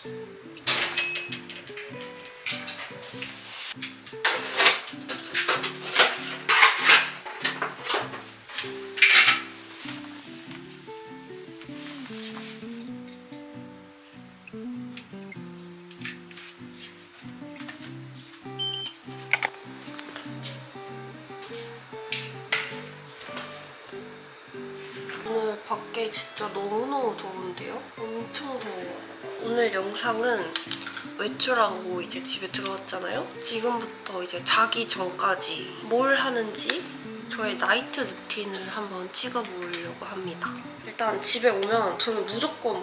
오늘 밖에 진짜 너무너무 더운데요? 엄청 더워요. 오늘 영상은 외출하고 이제 집에 들어왔잖아요? 지금부터 이제 자기 전까지 뭘 하는지 저의 나이트 루틴을 한번 찍어보려고 합니다. 일단 집에 오면 저는 무조건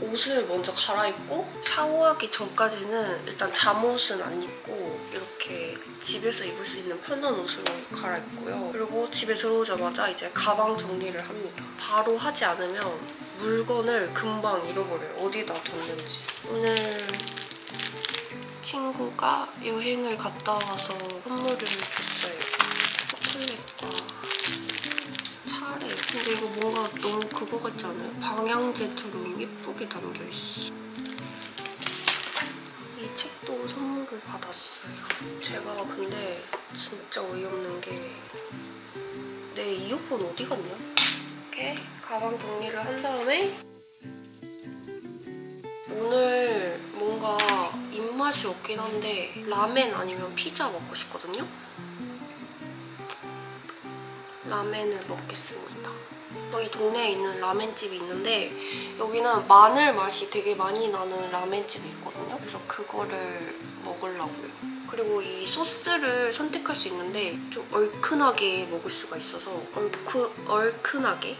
옷을 먼저 갈아입고 샤워하기 전까지는 일단 잠옷은 안 입고 이렇게 집에서 입을 수 있는 편한 옷으로 갈아입고요. 그리고 집에 들어오자마자 이제 가방 정리를 합니다. 바로 하지 않으면 물건을 금방 잃어버려요. 어디다 뒀는지. 오늘 친구가 여행을 갔다 와서 선물을 줬어요. 초콜릿과 차례. 근데 이거 뭔가 너무 그거 같지 않아요? 방향제처럼 예쁘게 담겨있어. 이 책도 선물을 받았어요. 제가 근데 진짜 어이없는 게 내 이어폰 어디 갔냐? 이렇게 가방 정리를 한 다음에 오늘 뭔가 입맛이 없긴 한데 라멘 아니면 피자 먹고 싶거든요? 라멘을 먹겠습니다. 저희 동네에 있는 라멘집이 있는데 여기는 마늘 맛이 되게 많이 나는 라멘집이 있거든요. 그래서 그거를 먹으려고요. 그리고 이 소스를 선택할 수 있는데 좀 얼큰하게 먹을 수가 있어서 얼큰하게?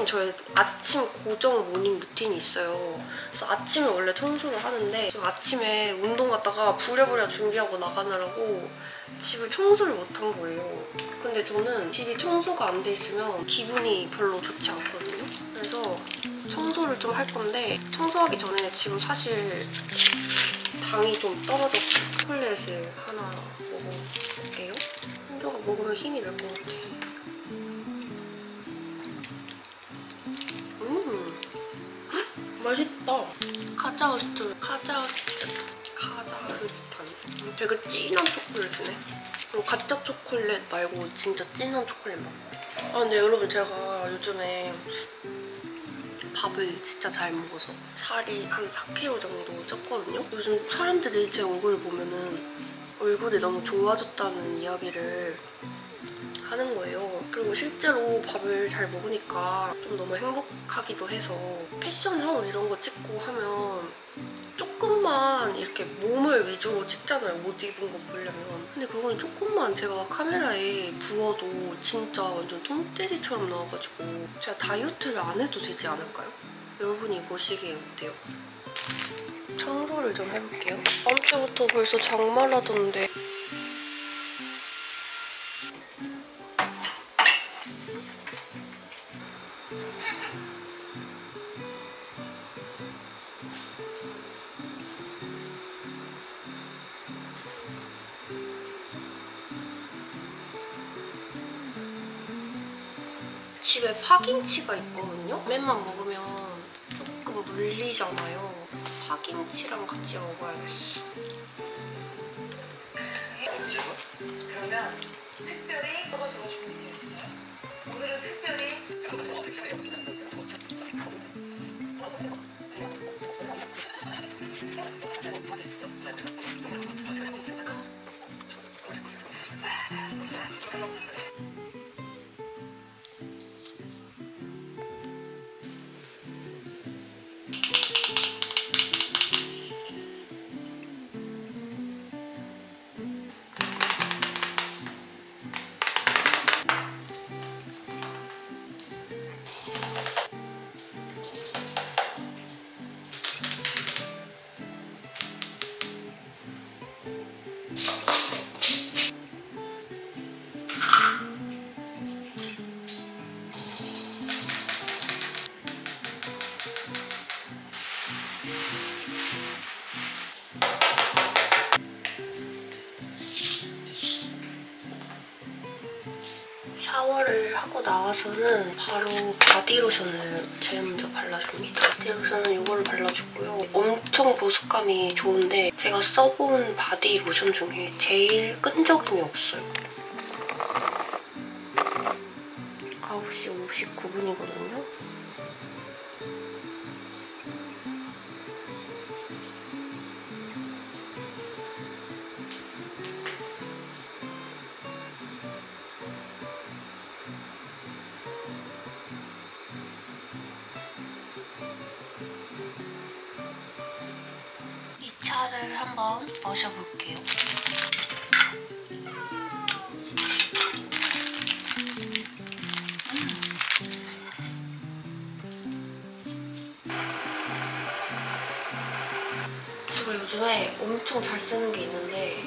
저희 아침 고정 모닝 루틴이 있어요. 그래서 아침에 원래 청소를 하는데 지금 아침에 운동 갔다가 부랴부랴 준비하고 나가느라고 집을 청소를 못한 거예요. 근데 저는 집이 청소가 안 돼 있으면 기분이 별로 좋지 않거든요. 그래서 청소를 좀 할 건데 청소하기 전에 지금 사실 당이 좀 떨어졌고 초콜릿을 하나 먹어볼게요. 한 조각 먹으면 힘이 날 것 같아. 맛있다. 카자흐스탄. 되게 진한 초콜릿이네. 그리고 가짜 초콜릿 말고 진짜 진한 초콜릿 맛. 아 근데 여러분 제가 요즘에 밥을 진짜 잘 먹어서 살이 한 4kg 정도 쪘거든요? 요즘 사람들이 제 얼굴을 보면은 얼굴이 너무 좋아졌다는 이야기를 하는 거예요. 그리고 실제로 밥을 잘 먹으니까 좀 너무 행복하기도 해서 패션하울 이런 거 찍고 하면 조금만 이렇게 몸을 위주로 찍잖아요. 옷 입은 거 보려면. 근데 그건 조금만 제가 카메라에 부어도 진짜 완전 뚱돼지처럼 나와가지고 제가 다이어트를 안 해도 되지 않을까요? 여러분이 보시기에 어때요? 청소를 좀 해볼게요. 다음 주부터 벌써 장마라던데. 집에 파김치가 있거든요? 맨만 먹으면 조금 물리잖아요. 파김치랑 같이 먹어야겠어. 그러면 특별히 뭐가 제가 준비되어 있어요? 오늘은 특별히 샤워를 하고 나와서는 바로 바디로션을 제일 먼저 발라줍니다. 바디로션은 이거를 발라주고요. 엄청 보습감이 좋은데 제가 써본 바디로션 중에 제일 끈적임이 없어요. 9시 59분이거든요. 이 차를 한번 마셔볼게요. 제가 요즘에 엄청 잘 쓰는 게 있는데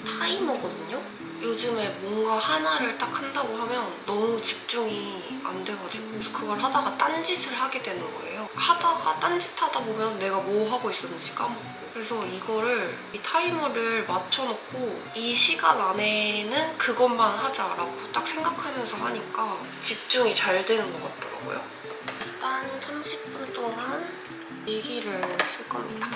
타이머거든요? 요즘에 뭔가 하나를 딱 한다고 하면 너무 집중이 안 돼가지고 그래서 그걸 하다가 딴짓을 하게 되는 거예요. 하다가 딴짓하다 보면 내가 뭐 하고 있었는지 까먹고 그래서 이 타이머를 맞춰놓고 이 시간 안에는 그것만 하자라고 딱 생각하면서 하니까 집중이 잘 되는 것 같더라고요. 일단 30분 동안 일기를 쓸 겁니다.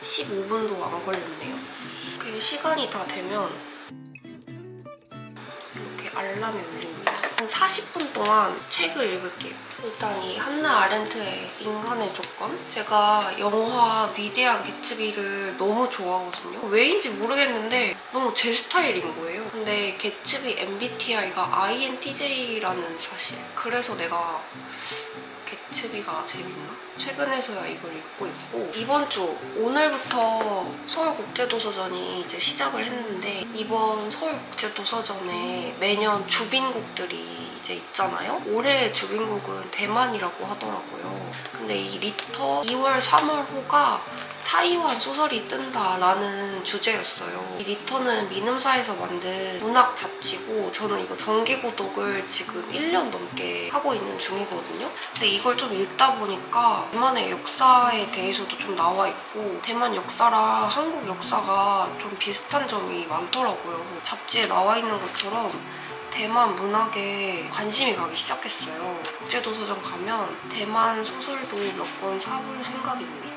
(15분도) 안 걸렸네요. 그 시간이 다 되면 이렇게 알람이 울립니다. 한 40분 동안 책을 읽을게요. 일단 이 한나 아렌트의 인간의 조건? 제가 영화 위대한 개츠비를 너무 좋아하거든요. 왜인지 모르겠는데 너무 제 스타일인 거예요. 근데 개츠비 MBTI가 INTJ라는 사실. 그래서 내가 개츠비가 재밌나? 최근에서야 이걸 읽고 있고 이번 주 오늘부터 서울국제도서전이 이제 시작을 했는데 이번 서울국제도서전에 매년 주빈국들이 이제 있잖아요. 올해의 주빈국은 대만이라고 하더라고요. 근데 이 리터 2월 3월호가 타이완 소설이 뜬다라는 주제였어요. 이 리터는 미음사에서 만든 문학 잡지고 저는 이거 정기구독을 지금 1년 넘게 하고 있는 중이거든요. 근데 이걸 좀 읽다 보니까 대만의 역사에 대해서도 좀 나와 있고 대만 역사랑 한국 역사가 좀 비슷한 점이 많더라고요. 잡지에 나와 있는 것처럼 대만 문학에 관심이 가기 시작했어요. 국제도서전 가면 대만 소설도 몇 권 사볼 생각입니다.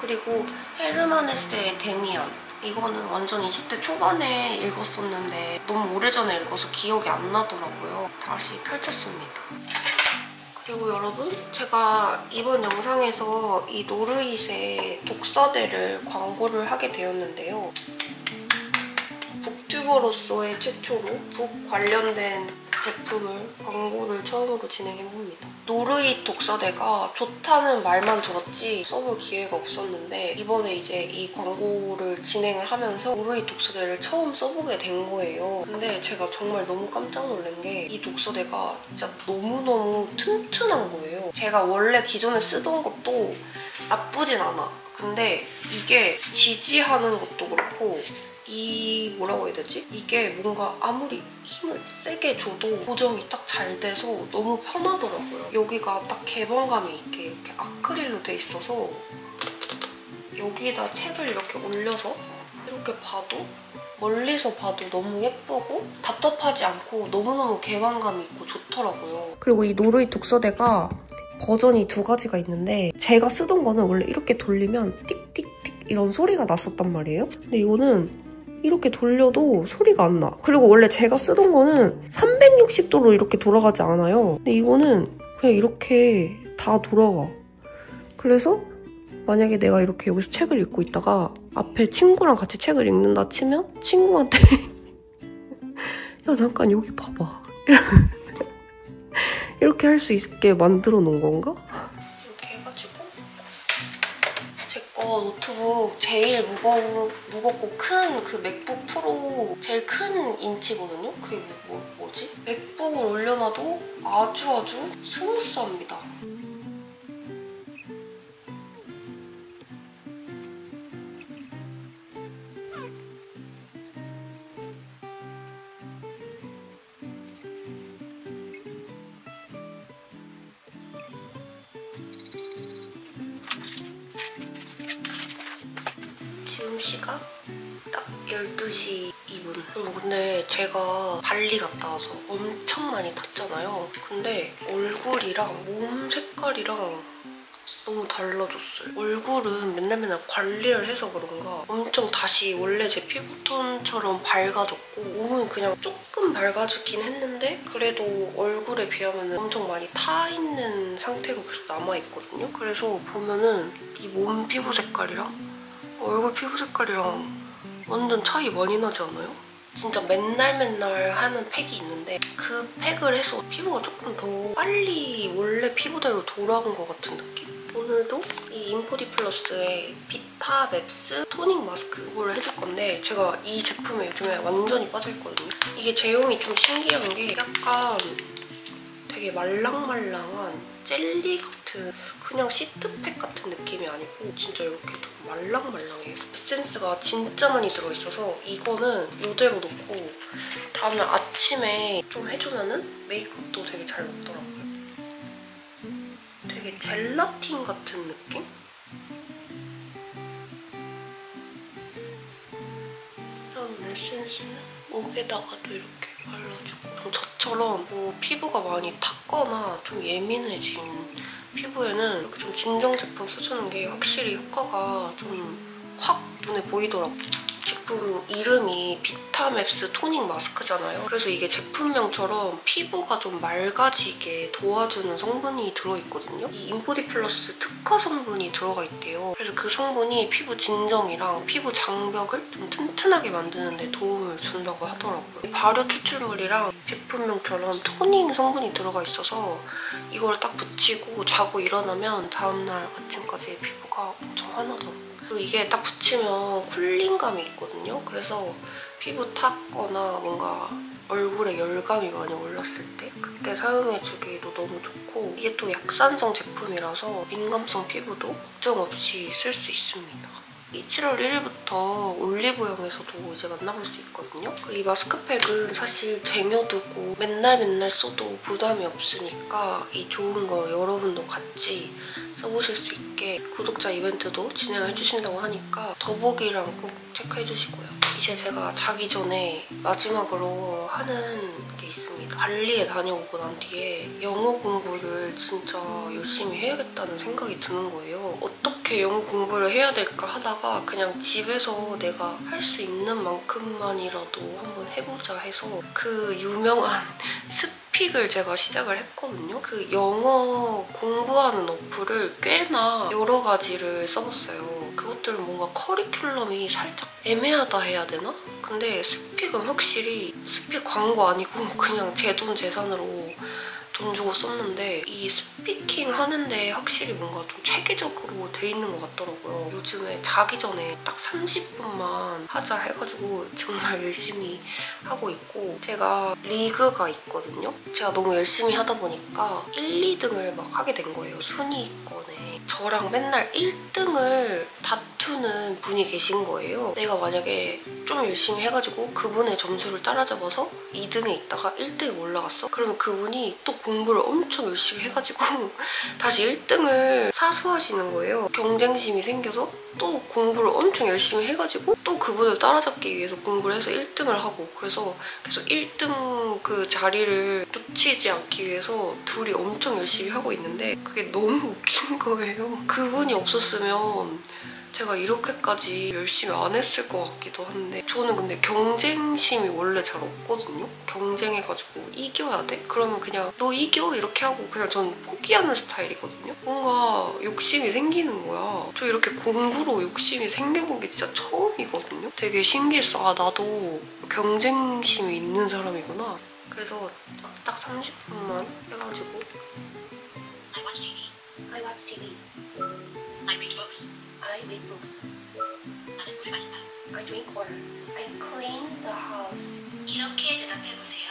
그리고 헤르만 헤세의 데미안. 이거는 완전 20대 초반에 읽었었는데 너무 오래전에 읽어서 기억이 안 나더라고요. 다시 펼쳤습니다. 그리고 여러분, 제가 이번 영상에서 이 노르잇의 독서대를 광고를 하게 되었는데요. 북튜버로서의 최초로 북 관련된 제품을 광고를 처음으로 진행해봅니다. 노르잇 독서대가 좋다는 말만 들었지 써볼 기회가 없었는데 이번에 이제 이 광고를 진행을 하면서 노르잇 독서대를 처음 써보게 된 거예요. 근데 제가 정말 너무 깜짝 놀란 게 이 독서대가 진짜 너무너무 튼튼한 거예요. 제가 원래 기존에 쓰던 것도 나쁘진 않아. 근데 이게 지지하는 것도 그렇고 이 뭐라고 해야 되지? 이게 뭔가 아무리 힘을 세게 줘도 고정이 딱 잘 돼서 너무 편하더라고요. 여기가 딱 개방감이 있게 이렇게 아크릴로 돼 있어서 여기다 책을 이렇게 올려서 이렇게 봐도 멀리서 봐도 너무 예쁘고 답답하지 않고 너무너무 개방감이 있고 좋더라고요. 그리고 이 노르잇 독서대가 버전이 두 가지가 있는데 제가 쓰던 거는 원래 이렇게 돌리면 띡띡띡 이런 소리가 났었단 말이에요. 근데 이거는 이렇게 돌려도 소리가 안 나. 그리고 원래 제가 쓰던 거는 360도로 이렇게 돌아가지 않아요. 근데 이거는 그냥 이렇게 다 돌아가. 그래서 만약에 내가 이렇게 여기서 책을 읽고 있다가 앞에 친구랑 같이 책을 읽는다 치면 친구한테 야 잠깐 여기 봐봐. 이렇게 할 수 있게 만들어 놓은 건가? 이렇게 해가지고 제 거 노트북 제일 무겁고 큰 그 맥북 프로 제일 큰 인치거든요? 그게 뭐지? 맥북을 올려놔도 아주 스무스합니다. 지금 시각 딱 12시 2분. 근데 제가 발리 갔다 와서 엄청 많이 탔잖아요. 근데 얼굴이랑 몸 색깔이랑 너무 달라졌어요. 얼굴은 맨날 관리를 해서 그런가 엄청 다시 원래 제 피부톤처럼 밝아졌고 몸은 그냥 조금 밝아지긴 했는데 그래도 얼굴에 비하면 엄청 많이 타있는 상태로 계속 남아있거든요. 그래서 보면은 이 몸 피부 색깔이랑 얼굴 피부 색깔이랑 완전 차이 많이 나지 않아요? 진짜 맨날 하는 팩이 있는데 그 팩을 해서 피부가 조금 더 빨리 원래 피부대로 돌아온 것 같은 느낌? 오늘도 이 인포디플러스의 비타맵스 토닝 마스크 이걸 해줄 건데 제가 이 제품에 요즘에 완전히 빠져있거든요. 이게 제형이 좀 신기한 게 약간 되게 말랑말랑한 젤리 같은 그냥 시트팩 같은 느낌이 아니고 진짜 이렇게 좀 말랑말랑해요. 에센스가 진짜 많이 들어있어서 이거는 이대로 놓고 다음날 아침에 좀 해주면은 메이크업도 되게 잘 먹더라고요. 되게 젤라틴 같은 느낌? 이런 에센스는 목에다가도 이렇게 발라주고 좀 저처럼 뭐 피부가 많이 탔거나 좀 예민해진 피부에는 이렇게 좀 진정 제품 써주는 게 확실히 효과가 좀 확 눈에 보이더라고요. 제품 이름이 비타맵스 토닝 마스크잖아요. 그래서 이게 제품명처럼 피부가 좀 맑아지게 도와주는 성분이 들어있거든요. 이 인포디플러스 특화 성분이 들어가 있대요. 그래서 그 성분이 피부 진정이랑 피부 장벽을 좀 튼튼하게 만드는 데 도움을 준다고 하더라고요. 발효 추출물이랑 제품명처럼 토닝 성분이 들어가 있어서 이걸 딱 붙이고 자고 일어나면 다음날 아침까지 피부가 엄청 환하더라고요. 그리고 이게 딱 붙이면 쿨링감이 있거든요. 그래서 피부 탔거나 뭔가 얼굴에 열감이 많이 올랐을 때 그때 사용해주기도 너무 좋고 이게 또 약산성 제품이라서 민감성 피부도 걱정 없이 쓸 수 있습니다. 이 7월 1일부터 올리브영에서도 이제 만나볼 수 있거든요. 이 마스크팩은 사실 쟁여두고 맨날 써도 부담이 없으니까 이 좋은 거 여러분도 같이 써보실 수 있게 구독자 이벤트도 진행해주신다고 하니까 더보기랑 꼭 체크해주시고요. 이제 제가 자기 전에 마지막으로 하는 게 있습니다. 발리에 다녀오고 난 뒤에 영어 공부를 진짜 열심히 해야겠다는 생각이 드는 거예요. 어떻게 영어 공부를 해야 될까 하다가 그냥 집에서 내가 할 수 있는 만큼만이라도 한번 해보자 해서 그 유명한 스픽을 제가 시작을 했거든요. 그 영어 공부하는 어플을 꽤나 여러 가지를 써봤어요. 그것들은 뭔가 커리큘럼이 살짝 애매하다 해야 되나? 근데 스픽은 확실히 스픽 광고 아니고 그냥 제 돈 재산으로 돈 주고 썼는데 이 스피킹 하는데 확실히 뭔가 좀 체계적으로 돼 있는 것 같더라고요. 요즘에 자기 전에 딱 30분만 하자 해가지고 정말 열심히 하고 있고 제가 리그가 있거든요. 제가 너무 열심히 하다 보니까 1, 2등을 막 하게 된 거예요. 순위권에. 저랑 맨날 1등을 다투는 분이 계신 거예요. 내가 만약에 좀 열심히 해가지고 그분의 점수를 따라잡아서 2등에 있다가 1등에 올라갔어? 그러면 그분이 또 공부를 엄청 열심히 해가지고 다시 1등을 사수하시는 거예요. 경쟁심이 생겨서 또 공부를 엄청 열심히 해가지고 또 그분을 따라잡기 위해서 공부를 해서 1등을 하고 그래서 계속 1등 그 자리를 놓치지 않기 위해서 둘이 엄청 열심히 하고 있는데 그게 너무 웃긴 거예요. 그분이 없었으면 제가 이렇게까지 열심히 안 했을 것 같기도 한데 저는 근데 경쟁심이 원래 잘 없거든요? 경쟁해가지고 이겨야 돼? 그러면 그냥 너 이겨? 이렇게 하고 그냥 저는 포기하는 스타일이거든요? 뭔가 욕심이 생기는 거야. 저 이렇게 공부로 욕심이 생겨본 게 진짜 처음이거든요? 되게 신기했어. 아, 나도 경쟁심이 있는 사람이구나. 그래서 딱 30분만 해가지고 I watch TV. I watch TV. I read books. I read books. 나는 물을 마신다. I drink water. I clean the house. 이렇게 대답해보세요.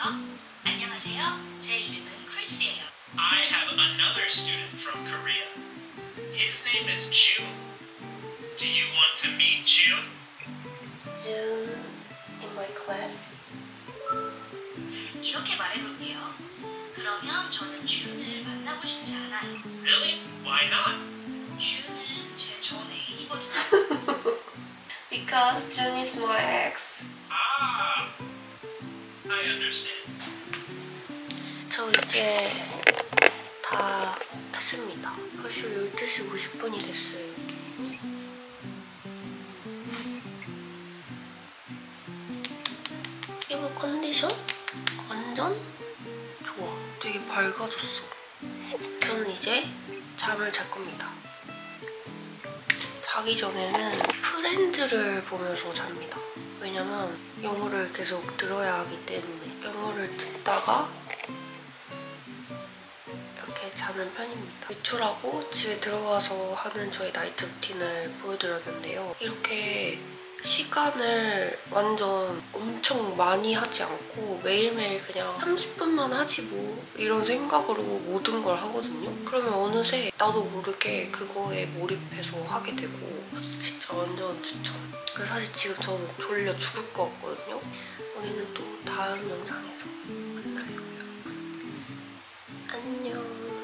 안녕하세요. 제 이름은 크리스예요. I have another student from Korea. His name is June. Do you want to meet June? June in my class. 이렇게 말해볼게요. 그러면 저는 준을 만나고 싶지 않아요. Really? Why not? 준은 제 전 애인이거든요. Because Because June is my ex. Ah, I understand. 저 이제 다 했습니다. 벌써 12시 50분이 됐어요. 피부 컨디션 완전 좋아. 되게 밝아졌어. 저는 이제 잠을 잘 겁니다. 자기 전에는 프렌즈를 보면서 잡니다. 왜냐면 영어를 계속 들어야 하기 때문에 영어를 듣다가 이렇게 자는 편입니다. 외출하고 집에 들어가서 하는 저의 나이트 루틴을 보여드렸는데요. 이렇게 시간을 완전 엄청 많이 하지 않고 매일매일 그냥 30분만 하지 뭐 이런 생각으로 모든 걸 하거든요. 그러면 어느새 나도 모르게 그거에 몰입해서 하게 되고 진짜 완전 추천. 사실 지금 저는 졸려 죽을 것 같거든요. 우리는 또 다음 영상에서 만나요, 여러분. 안녕.